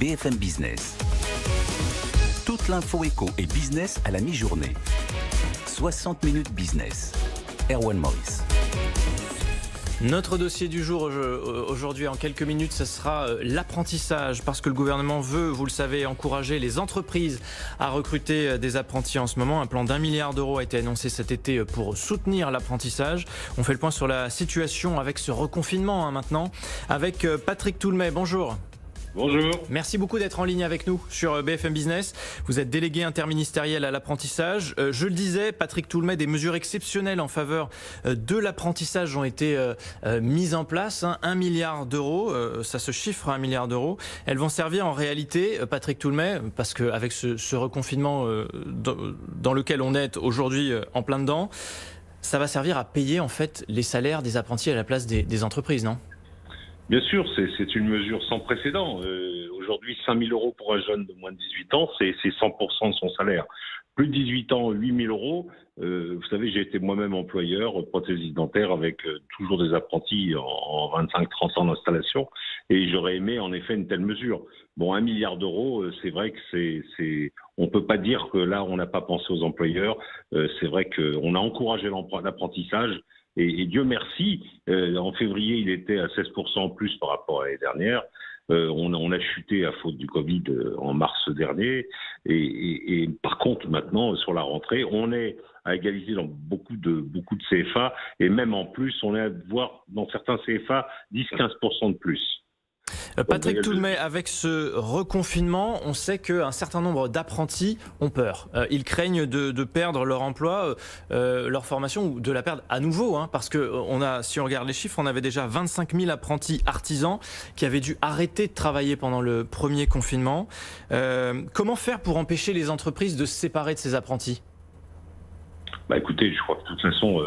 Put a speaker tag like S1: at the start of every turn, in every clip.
S1: BFM Business. Toute l'info éco et business à la mi-journée. 60 minutes business. Erwan Maurice.
S2: Notre dossier du jour aujourd'hui, en quelques minutes, ce sera l'apprentissage, parce que le gouvernement veut, vous le savez, encourager les entreprises à recruter des apprentis en ce moment. Un plan d'1 milliard d'euros a été annoncé cet été pour soutenir l'apprentissage. On fait le point sur la situation avec ce reconfinement maintenant, avec Patrick Toulmay. Bonjour.
S3: Bonjour.
S2: Merci beaucoup d'être en ligne avec nous sur BFM Business. Vous êtes délégué interministériel à l'apprentissage. Je le disais, Patrick Toulmay, des mesures exceptionnelles en faveur de l'apprentissage ont été mises en place. 1 milliard d'euros, ça se chiffre à 1 milliard d'euros. Elles vont servir en réalité, Patrick Toulmay, parce qu'avec ce reconfinement dans lequel on est aujourd'hui en plein dedans, ça va servir à payer en fait les salaires des apprentis à la place des entreprises, non ?
S3: Bien sûr, c'est une mesure sans précédent. Aujourd'hui, 5 000 euros pour un jeune de moins de 18 ans, c'est 100% de son salaire. Plus de 18 ans, 8 000 euros. Vous savez, j'ai été moi-même employeur, prothésiste dentaire, avec toujours des apprentis en 25-30 ans d'installation. Et j'aurais aimé, en effet, une telle mesure. Bon, 1 milliard d'euros, c'est vrai que on peut pas dire que là, on n'a pas pensé aux employeurs. C'est vrai qu'on a encouragé l'apprentissage. Et Dieu merci, en février, il était à 16% en plus par rapport à l'année dernière. On a chuté à faute du Covid en mars dernier. Et par contre, maintenant, sur la rentrée, on est à égaliser dans beaucoup de CFA. Et même en plus, on est à voir dans certains CFA 10-15% de plus.
S2: Patrick Toulmay, avec ce reconfinement, on sait qu'un certain nombre d'apprentis ont peur. Ils craignent de perdre leur emploi, leur formation, ou de la perdre à nouveau, parce que si on regarde les chiffres, on avait déjà 25 000 apprentis artisans qui avaient dû arrêter de travailler pendant le premier confinement. Comment faire pour empêcher les entreprises de se séparer de ces apprentis ?
S3: Écoutez, je crois que de toute façon,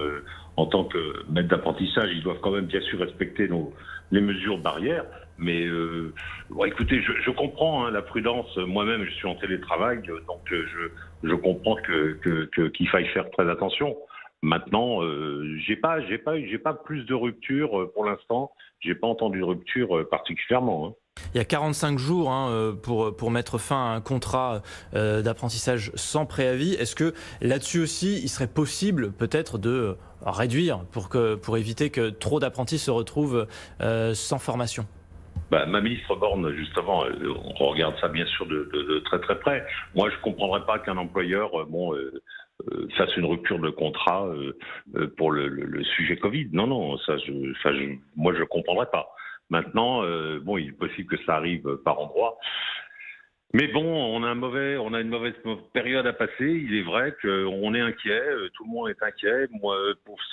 S3: en tant que maître d'apprentissage, ils doivent quand même bien sûr respecter les mesures barrières. Mais écoutez, je comprends la prudence. Moi-même, je suis en télétravail, donc je comprends qu'il faille faire très attention. Maintenant, j'ai pas plus de rupture pour l'instant. J'ai pas entendu de rupture particulièrement.
S2: Il y a 45 jours pour mettre fin à un contrat d'apprentissage sans préavis. Est-ce que là-dessus aussi, il serait possible peut-être de réduire pour éviter que trop d'apprentis se retrouvent sans formation ?
S3: Ma ministre Borne, justement, on regarde ça bien sûr de très très près. Moi, je ne comprendrais pas qu'un employeur fasse une rupture de contrat pour le sujet Covid. Non, moi, je ne comprendrais pas. Maintenant, il est possible que ça arrive par endroits. Mais bon, on a une mauvaise période à passer. Il est vrai qu'on est inquiet, tout le monde est inquiet. Moi,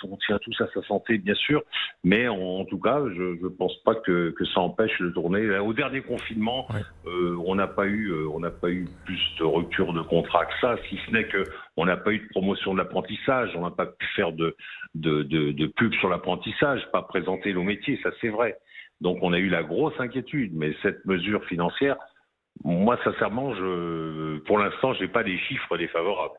S3: on tient tous à sa santé, bien sûr. Mais en tout cas, je pense pas que ça empêche de tourner. Au dernier confinement, on n'a pas eu plus de rupture de contrat que ça, si ce n'est que on n'a pas eu de promotion de l'apprentissage. On n'a pas pu faire de pub sur l'apprentissage, pas présenter nos métiers. Ça, c'est vrai. Donc, on a eu la grosse inquiétude. Mais cette mesure financière, moi, sincèrement, pour l'instant, je n'ai pas des chiffres défavorables.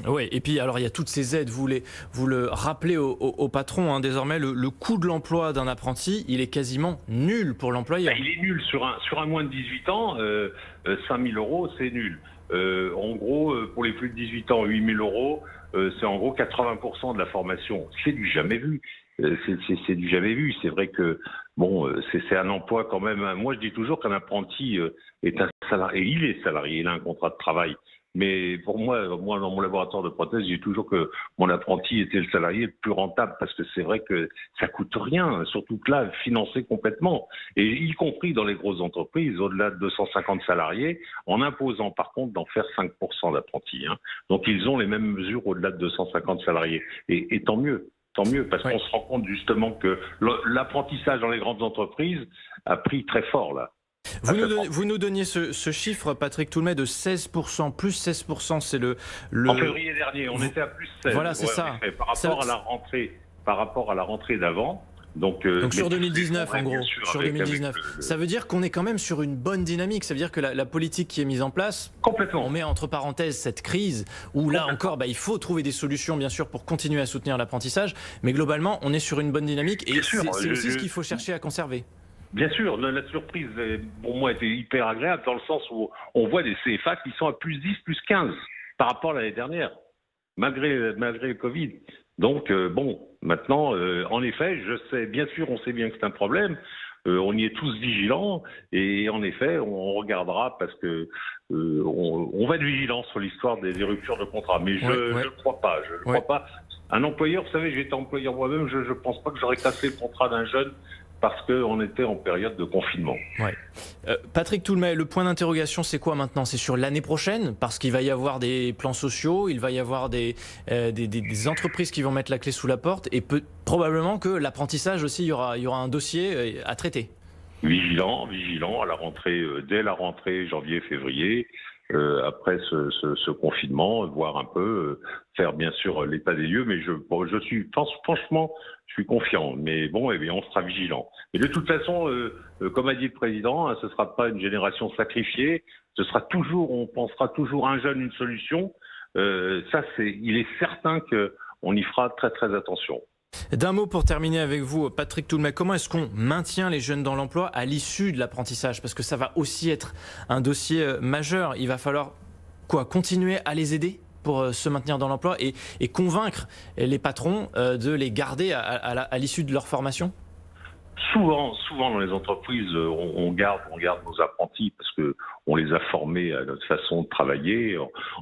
S2: Oui, et puis alors il y a toutes ces aides, vous le rappelez au patron, désormais le coût de l'emploi d'un apprenti, il est quasiment nul pour l'employeur.
S3: Il est nul sur un moins de 18 ans, 5 000 euros, c'est nul. En gros, pour les plus de 18 ans, 8 000 euros, c'est en gros 80% de la formation. C'est du jamais vu. C'est du jamais vu. C'est vrai que c'est un emploi quand même. Moi, je dis toujours qu'un apprenti est un salarié. Il est salarié, il a un contrat de travail. Mais pour moi, dans mon laboratoire de prothèse, j'ai toujours que mon apprenti était le salarié le plus rentable, parce que c'est vrai que ça coûte rien, surtout que là, financé complètement, et y compris dans les grosses entreprises, au-delà de 250 salariés, en imposant par contre d'en faire 5% d'apprentis. Donc ils ont les mêmes mesures au-delà de 250 salariés, et tant mieux. Tant mieux, parce qu'on se rend compte justement que l'apprentissage dans les grandes entreprises a pris très fort là.
S2: Vous nous donniez ce chiffre, Patrick Toulmay, de 16%, plus 16%, c'est le...
S3: En février dernier, on était à plus 16.
S2: Voilà, c'est ça.
S3: Par rapport à la rentrée d'avant. Donc
S2: sur 2019, en gros, sur 2019. Ça veut dire qu'on est quand même sur une bonne dynamique. Ça veut dire que la politique qui est mise en place,
S3: complètement.
S2: On met entre parenthèses cette crise où là encore, il faut trouver des solutions, bien sûr, pour continuer à soutenir l'apprentissage. Mais globalement, on est sur une bonne dynamique et c'est aussi ce qu'il faut chercher à conserver.
S3: Bien sûr, la surprise, pour moi, était hyper agréable dans le sens où on voit des CFA qui sont à plus 10, plus 15 par rapport à l'année dernière, malgré le Covid. Donc, bon, maintenant, en effet, je sais, bien sûr, on sait bien que c'est un problème. On y est tous vigilants et en effet, on regardera parce que on va être vigilant sur l'histoire des ruptures de contrat. Mais je ne crois pas. Je ne crois pas. Un employeur, vous savez, j'ai été employeur moi-même. Je ne pense pas que j'aurais cassé le contrat d'un jeune parce qu'on était en période de confinement.
S2: Ouais. Patrick Toulmay, le point d'interrogation, c'est quoi maintenant? C'est sur l'année prochaine, parce qu'il va y avoir des plans sociaux, il va y avoir des entreprises qui vont mettre la clé sous la porte, et probablement que l'apprentissage aussi, il y aura un dossier à traiter.
S3: Vigilant à la rentrée, dès la rentrée janvier-février, après ce confinement, voir un peu, faire bien sûr l'état des lieux, mais franchement, je suis confiant. Mais bon, eh bien, on sera vigilant. Et de toute façon, comme a dit le président, ce ne sera pas une génération sacrifiée. Ce sera toujours, on pensera toujours un jeune, une solution. Il est certain qu'on y fera très très attention.
S2: D'un mot pour terminer avec vous, Patrick Toulmay, comment est-ce qu'on maintient les jeunes dans l'emploi à l'issue de l'apprentissage? Parce que ça va aussi être un dossier majeur. Il va falloir continuer à les aider pour se maintenir dans l'emploi et convaincre les patrons de les garder à l'issue de leur formation?
S3: Souvent dans les entreprises, on garde nos apprentis parce que on les a formés à notre façon de travailler.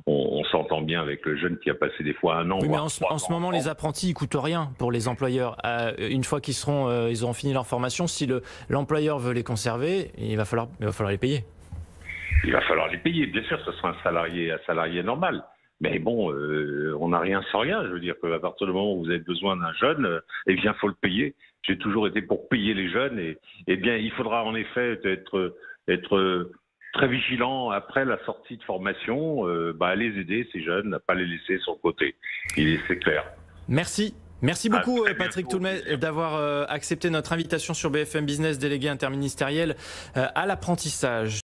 S3: On s'entend bien avec le jeune qui a passé des fois un an.
S2: Oui, mais en ce moment, les apprentis, ils coûtent rien pour les employeurs. Une fois qu'ils auront fini leur formation, si l'employeur veut les conserver, il va falloir les payer.
S3: Il va falloir les payer, bien sûr, ce sera un salarié normal. Mais bon, on n'a rien sans rien. Je veux dire qu'à partir du moment où vous avez besoin d'un jeune, eh bien, faut le payer. J'ai toujours été pour payer les jeunes et bien, il faudra en effet être très vigilant après la sortie de formation, à les aider, ces jeunes, à pas les laisser sur le côté. C'est clair.
S2: Merci beaucoup Patrick Toulmay d'avoir accepté notre invitation sur BFM Business, délégué interministériel à l'apprentissage.